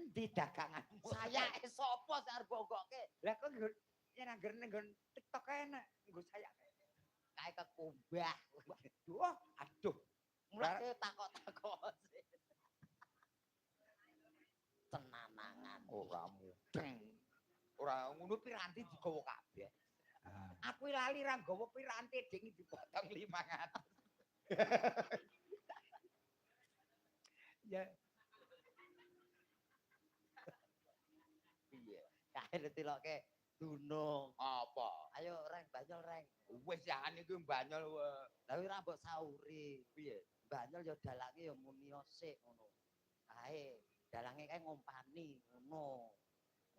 Endi daganganmu? Saya sapa sing arep gogoke? Lah kok yen angger nggon TikTok enak nggo saya. Kae kekumbah. Waduh, aduh. Mulai takok-takok. Tenanangan. Ora mudeng. Ora ngono piranti digawa kabeh. Aku lali ra nggawa piranti ding dipotong 500. Ya. Piye? Kae ditilokke dunung. Apa? Ayo reng banyol reng. Wis ya niku banyol wae. Lah ora mbok sauri. Piye? Banyol ya dalange ya muni sik ngono. Kae dalange kae ngompani ngono.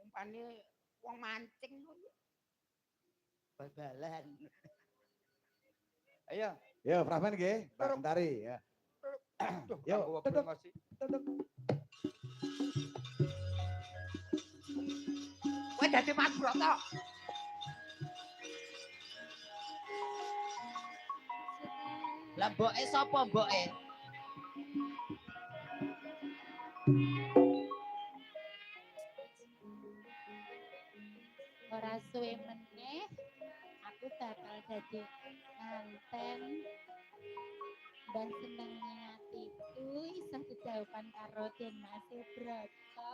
Umpane wong mancing ngono. Bal-balan. Ayo. Yo, Prahman nggih, Mbak Mentari ya. Yo, tutup. tutup. Kowe dadi Mas Broto. Lah mboke sapa mboke? Ora suwe meneh aku bakal dadi nganten dan senengnya hatiku iso dijauhan karo Den Mas Broto.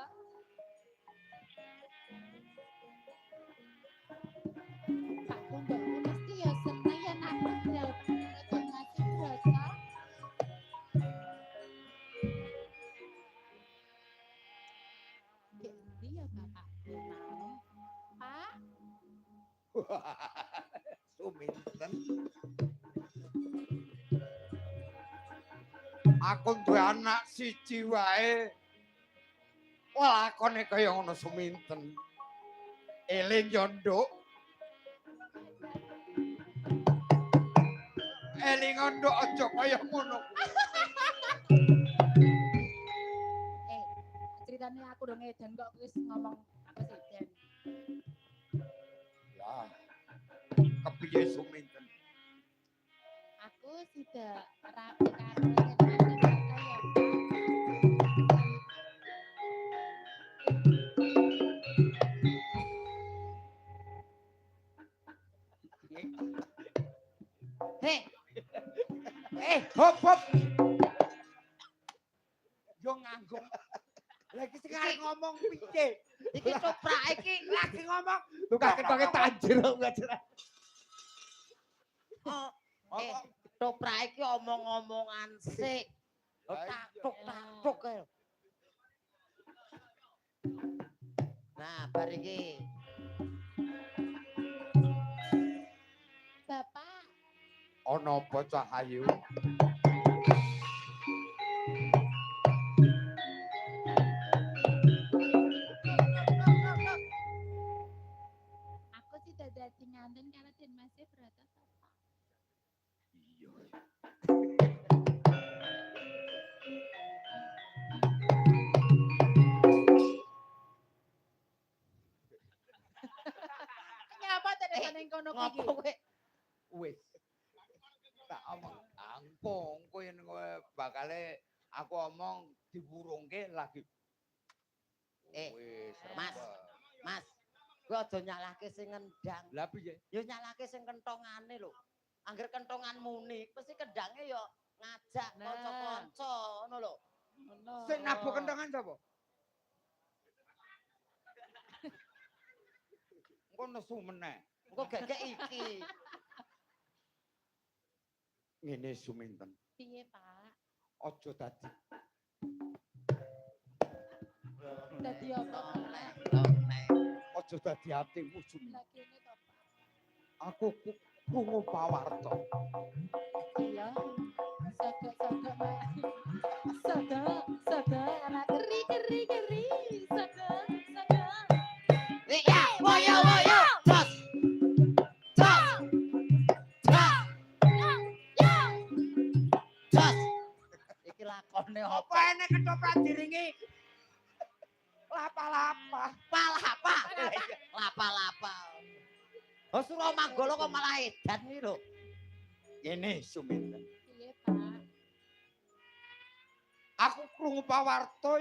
Pak Kumbangku mesti ya seneng ya aku dijauhan karo Den Mas Broto. Jadi ya bapakku mau, Pak. Suminten. Aku duwe anak siji wae. Lakone kaya ngono suminten. Eling yo, Nduk. Eling Nduk aja kaya ngono. Ceritane aku dong edan kok wis ngomong apa sih Den? Lah. Kepiye suminten? Aku sudah rapi karo Den Mas Broto ya. Hop hop. Yo nganggo. Lagi sekarang ngomong piye? Iki coprak iki Lagi ngomong. Tukang ketoknya tajir enggak jelas. coprak iki omong-omongan sik. Tak kae. Nah, bar iki. Bapak, Ana apa Cahayu? aku sudah dadi nganten karo Den Mas Broto Bapak. Iya. Nyapa tenan ning kono iki? Ngopo kowe? Wis. Tak omong angkung kowe yen kowe bakale aku omong diwurungke lagi. Wis, Mas. Mas, kowe aja nyalahke sing ngendang. Lah piye? Ya nyalahke sing kentongane lho. Angger kentongan muni, mesti kendange ya ngajak kanca-kanca ngono lho. Sing nabuh kentongan sapa? Engko nesu meneh. Engko gegek iki. Ngene suminten. Piye, Pak? Aja dadi Dadi apa meneh? aja dadi atimu suminten. Lah kene to, Pak. Aku krungu pawarta. Iya. Sodok-sodok, Pak. Sodok, anak keri. Sodok. Ya, woyo. Jos. Jos. Iki lakone Apa apa? enek ketoprak diringi? Lapa-lapa. Lapa. Oh, Suro Manggolo kok malah edan iki lho. Ngene suminten. Piye, Pak? Aku krungu pawarta